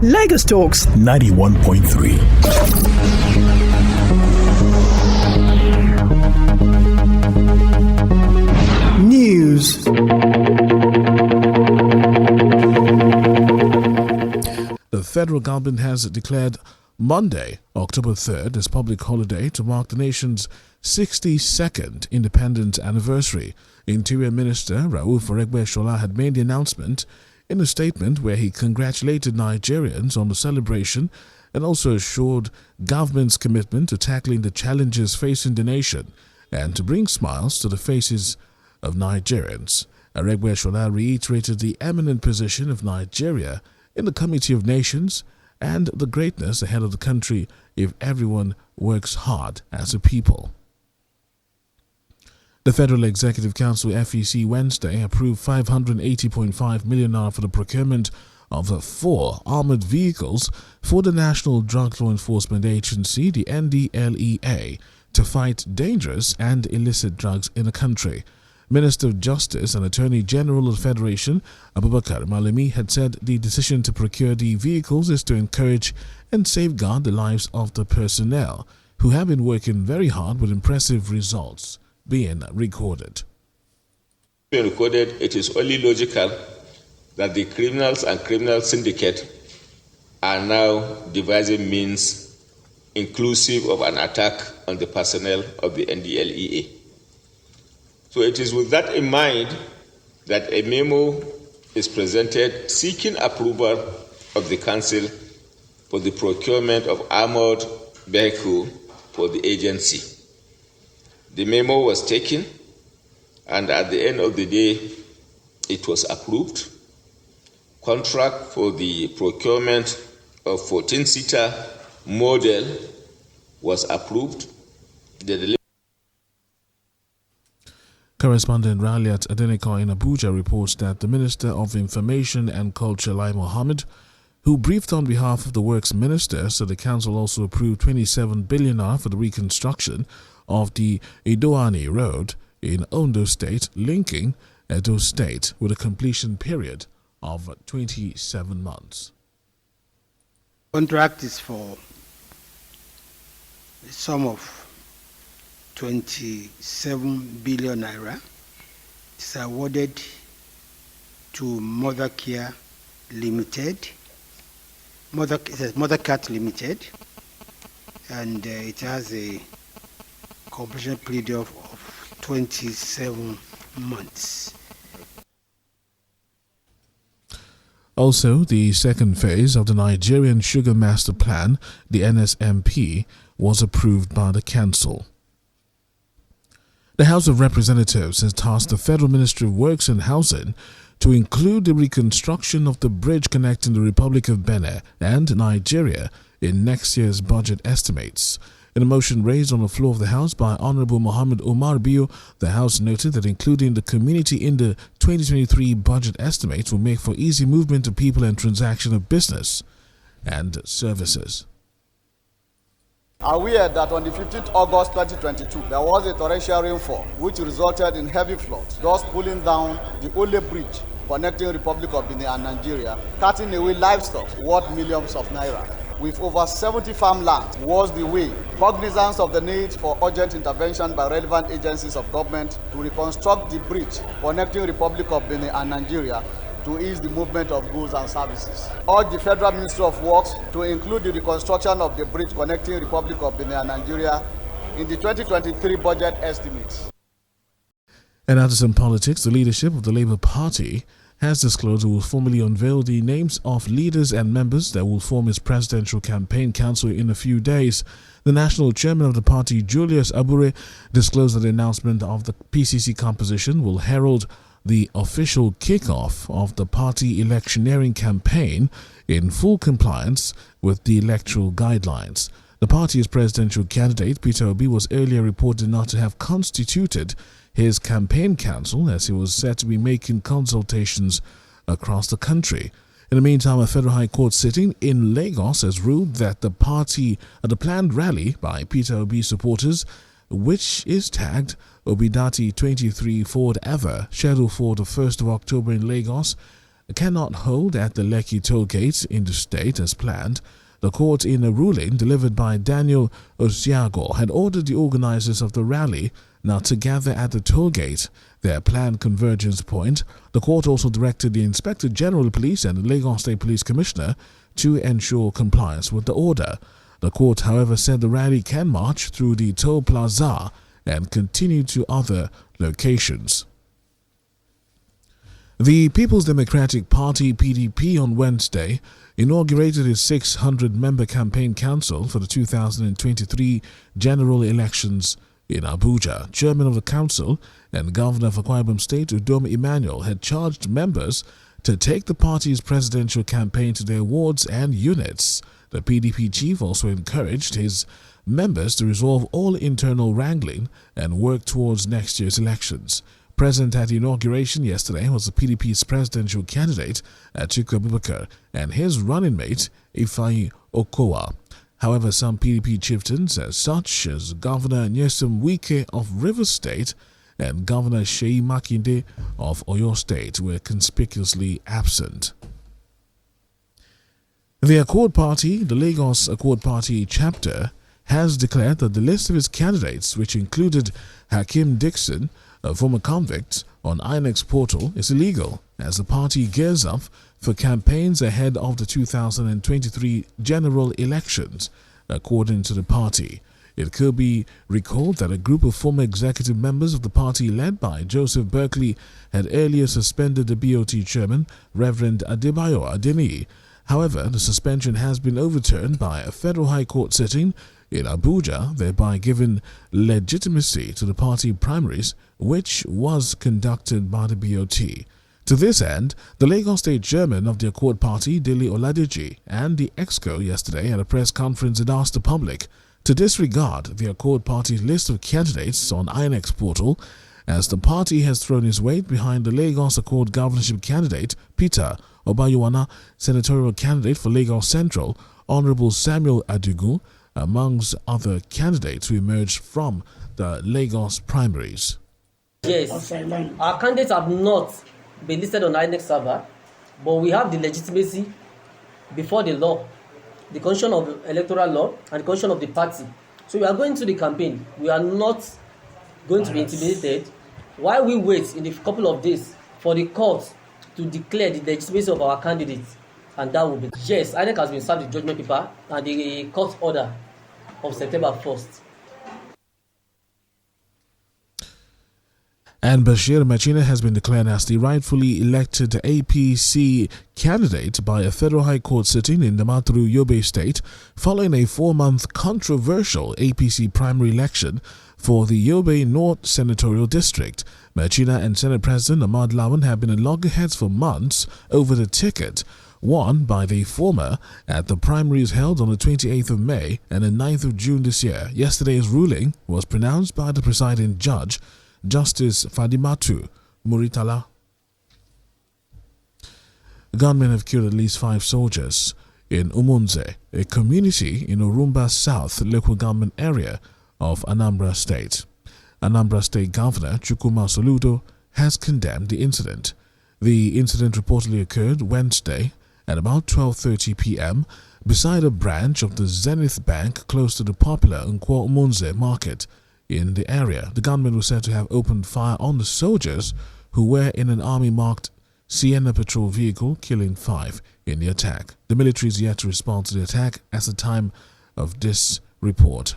Lagos Talks 91.3. News. The federal government has declared Monday, October 3rd, as public holiday to mark the nation's 62nd independence anniversary. Interior Minister Rauf Aregbesola had made the announcement in a statement where he congratulated Nigerians on the celebration and also assured government's commitment to tackling the challenges facing the nation and to bring smiles to the faces of Nigerians. Aregbesola reiterated the eminent position of Nigeria in the Committee of Nations and the greatness ahead of the country if everyone works hard as a people. The Federal Executive Council FEC Wednesday approved 580.5 million for the procurement of 4 armored vehicles for the National Drug Law Enforcement Agency, the NDLEA, to fight dangerous and illicit drugs in the country. Minister of Justice and Attorney General of the Federation, Abubakar Malami, had said the decision to procure the vehicles is to encourage and safeguard the lives of the personnel who have been working very hard with impressive results being recorded. It is only logical that the criminals and criminal syndicate are now devising means inclusive of an attack on the personnel of the NDLEA. So it is with that in mind that a memo is presented seeking approval of the Council for the procurement of armored vehicle for the agency. The memo was taken, and at the end of the day, it was approved. Contract for the procurement of 14-seater model was approved. Correspondent Raliat Adeniko in Abuja reports that the Minister of Information and Culture, Lai Mohammed, who briefed on behalf of the Works Minister, said the Council also approved 27 billion for the reconstruction of the Idoani Road in Ondo State, linking Edo State with a completion period of 27 months. Contract is for the sum of 27 billion naira. It's awarded to Mothercare Limited, Mothercat Limited, and it has a completion period of 27 months. Also, the second phase of the Nigerian Sugar Master Plan, the NSMP, was approved by the Council. The House of Representatives has tasked the Federal Ministry of Works and Housing to include the reconstruction of the bridge connecting the Republic of Benin and Nigeria in next year's budget estimates. In a motion raised on the floor of the House by Honorable Mohammed Omar Bio, the House noted that including the community in the 2023 budget estimates will make for easy movement of people and transaction of business and services. Aware that on the 15th August 2022, there was a torrential rainfall which resulted in heavy floods, thus pulling down the only bridge connecting Republic of Benin and Nigeria, cutting away livestock worth millions of naira. With over 70 farmland was the way, cognizance of the need for urgent intervention by relevant agencies of government to reconstruct the bridge connecting Republic of Benin and Nigeria to ease the movement of goods and services. Urge the Federal Ministry of Works to include the reconstruction of the bridge connecting Republic of Benin and Nigeria in the 2023 budget estimates. And out of some politics, the leadership of the Labour Party has disclosed it will formally unveil the names of leaders and members that will form its presidential campaign council in a few days. The national chairman of the party, Julius Abure, disclosed that the announcement of the PCC composition will herald the official kickoff of the party electioneering campaign in full compliance with the electoral guidelines. The party's presidential candidate, Peter Obi, was earlier reported not to have constituted his campaign council as he was said to be making consultations across the country. In the meantime, a federal high court sitting in Lagos has ruled that the planned rally by Peter Obi supporters, which is tagged Obidati 23 Forward Ever, scheduled for the 1st of October in Lagos, cannot hold at the Lekki toll gate in the state as planned. The court, in a ruling delivered by Daniel Osiago, had ordered the organizers of the rally not to gather at the toll gate, their planned convergence point. The court also directed the Inspector General of Police and the Lagos State Police Commissioner to ensure compliance with the order. The court, however, said the rally can march through the toll plaza and continue to other locations. The People's Democratic Party (PDP) on Wednesday inaugurated its 600-member campaign council for the 2023 general elections in Abuja. Chairman of the council and Governor of Akwa Ibom State, Udom Emmanuel, had charged members to take the party's presidential campaign to their wards and units. The PDP chief also encouraged his members to resolve all internal wrangling and work towards next year's elections. Present at the inauguration yesterday was the PDP's presidential candidate, Atiku Abubakar, and his running mate, Ifeanyi Okowa. However, some PDP chieftains, such as Governor Nyesom Wike of Rivers State and Governor Seyi Makinde of Oyo State, were conspicuously absent. The Accord Party, the Lagos Accord Party chapter, has declared that the list of its candidates, which included Hakeem Dixon, a former convict, on INEX portal is illegal, as the party gears up for campaigns ahead of the 2023 general elections. According to the party, it could be recalled that a group of former executive members of the party led by Joseph Berkeley had earlier suspended the BOT chairman, Reverend Adebayo Adeniyi. However, the suspension has been overturned by a federal high court sitting in Abuja, thereby giving legitimacy to the party primaries, which was conducted by the BOT. To this end, the Lagos State chairman of the Accord Party, Dele Oladeji, and the EXCO yesterday at a press conference had asked the public to disregard the Accord Party's list of candidates on INEX portal, as the party has thrown its weight behind the Lagos Accord governorship candidate, Peter Obayuwana, senatorial candidate for Lagos Central, Honorable Samuel Adigun, amongst other candidates who emerged from the Lagos primaries. Yes, our candidates have not been listed on INEC server, but we have the legitimacy before the law, the Constitution of Electoral Law and the Constitution of the party. So we are going to the campaign. We are not going to be intimidated. While we wait in a couple of days for the court to declare the legitimacy of our candidates, and that will be yes, INEC has been served the judgment paper and the court order of September 1st. And Bashir Machina has been declared as the rightfully elected APC candidate by a federal high court sitting in the Damaturu, Yobe state, following a 4-month controversial APC primary election for the Yobe North Senatorial District. Machina and Senate President Ahmad Lawan have been in loggerheads for months over the ticket won by the former at the primaries held on the 28th of May and the 9th of June this year. Yesterday's ruling was pronounced by the presiding judge, Justice Fadimatu Muritala. Gunmen have killed at least 5 soldiers in Umunze, a community in Orumba South local government area of Anambra State. Anambra State Governor Chukwuma Soludo has condemned the incident. The incident reportedly occurred Wednesday at about 12:30 p.m. beside a branch of the Zenith Bank close to the popular Nkwo Umunze market in the area. The gunmen were said to have opened fire on the soldiers who were in an army-marked Sienna patrol vehicle, killing 5 in the attack. The military is yet to respond to the attack at the time of this report.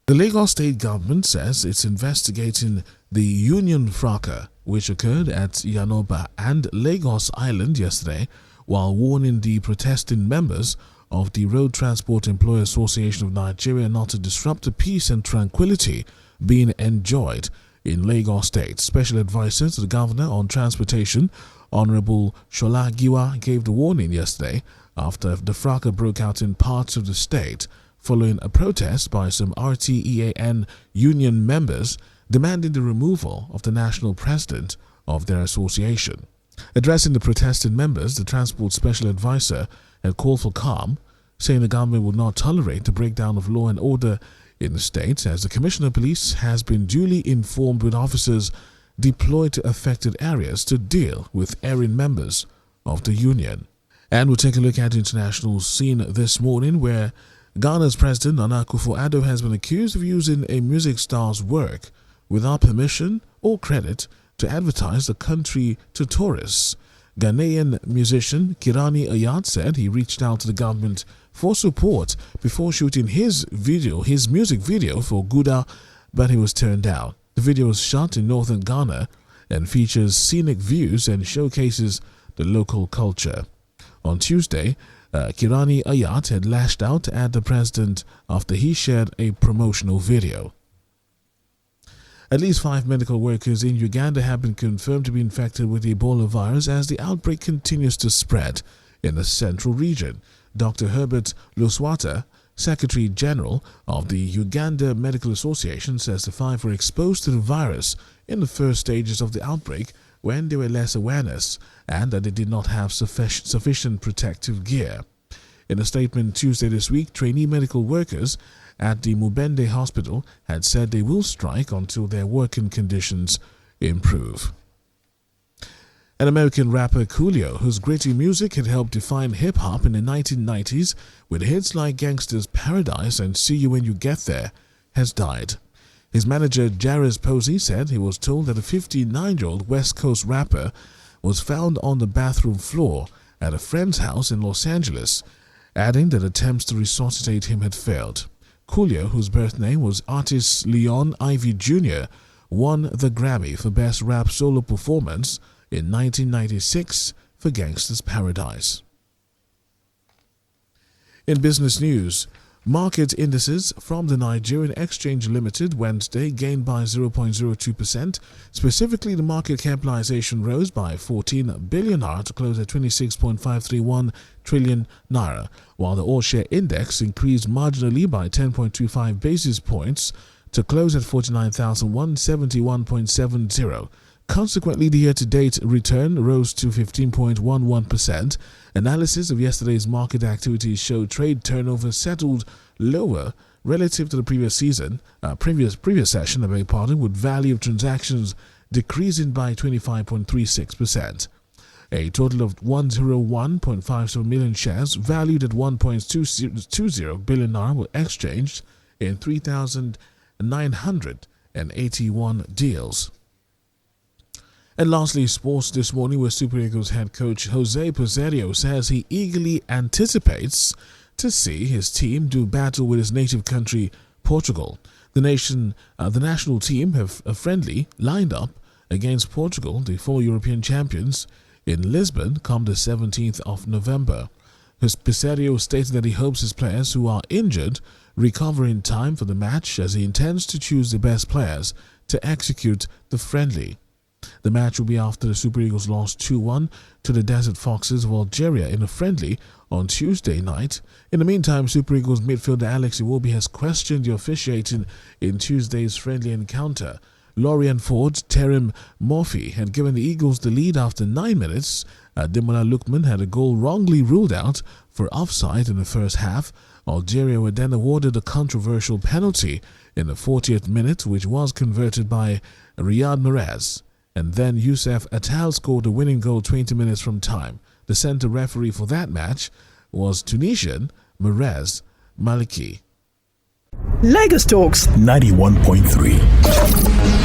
The Lagos state government says it's investigating the union fracas which occurred at Yanoba and Lagos Island yesterday, while warning the protesting members of the Road Transport Employers Association of Nigeria not to disrupt the peace and tranquility being enjoyed in Lagos State. Special advisor to the governor on transportation, Honorable Shola Giwa, gave the warning yesterday after the fracas broke out in parts of the state following a protest by some RTEAN union members demanding the removal of the national president of their association. Addressing the protesting members, the transport special advisor had called for calm, saying the government would not tolerate the breakdown of law and order in the state, as the Commissioner of Police has been duly informed with officers deployed to affected areas to deal with erring members of the Union. And we'll take a look at the international scene this morning, where Ghana's President Nana Akufo-Addo has been accused of using a music star's work without permission or credit to advertise the country to tourists. Ghanaian musician Kirani Ayat said he reached out to the government for support before shooting his music video for Gouda, but he was turned down. The video was shot in northern Ghana and features scenic views and showcases the local culture. On Tuesday, Kirani Ayat had lashed out at the president after he shared a promotional video. At least 5 medical workers in Uganda have been confirmed to be infected with the Ebola virus as the outbreak continues to spread in the central region. Dr. Herbert Luswata, Secretary General of the Uganda Medical Association, says the 5 were exposed to the virus in the first stages of the outbreak when there were less awareness and that they did not have sufficient protective gear. In a statement Tuesday this week, trainee medical workers at the Mubende Hospital had said they will strike until their working conditions improve. An American rapper, Coolio, whose gritty music had helped define hip-hop in the 1990s with hits like Gangsta's Paradise and See You When You Get There, has died. His manager, Jarvis Posey, said he was told that a 59-year-old West Coast rapper was found on the bathroom floor at a friend's house in Los Angeles, adding that attempts to resuscitate him had failed. Coolio, whose birth name was artist Leon Ivy Jr., won the Grammy for Best Rap Solo Performance in 1996 for Gangsta's Paradise. In business news, market indices from the Nigerian Exchange Limited Wednesday gained by 0.02%. Specifically, the market capitalization rose by 14 billion naira to close at 26.531 trillion naira, while the all-share index increased marginally by 10.25 basis points to close at 49,171.70. Consequently, the year-to-date return rose to 15.11%. Analysis of yesterday's market activities showed trade turnover settled lower relative to the previous session, with value of transactions decreasing by 25.36%. A total of 101.57 million shares valued at 1.20 billion naira were exchanged in 3,981 deals. And lastly, sports this morning, where Super Eagles head coach Jose Peseiro says he eagerly anticipates to see his team do battle with his native country, Portugal. The national team have a friendly lined up against Portugal, the former European champions, in Lisbon come the 17th of November. Peseiro stated that he hopes his players who are injured recover in time for the match, as he intends to choose the best players to execute the friendly. The match will be after the Super Eagles lost 2-1 to the Desert Foxes of Algeria in a friendly on Tuesday night. In the meantime, Super Eagles midfielder Alex Iwobi has questioned the officiating in Tuesday's friendly encounter. Lorian Ford's Terim Murphy had given the Eagles the lead after 9 minutes. Demola Lookman had a goal wrongly ruled out for offside in the first half. Algeria were then awarded a controversial penalty in the 40th minute, which was converted by Riyad Mahrez. And then Youssef Attal scored the winning goal 20 minutes from time. The center referee for that match was Tunisian Mahrez Maliki. Lagos Talks 91.3.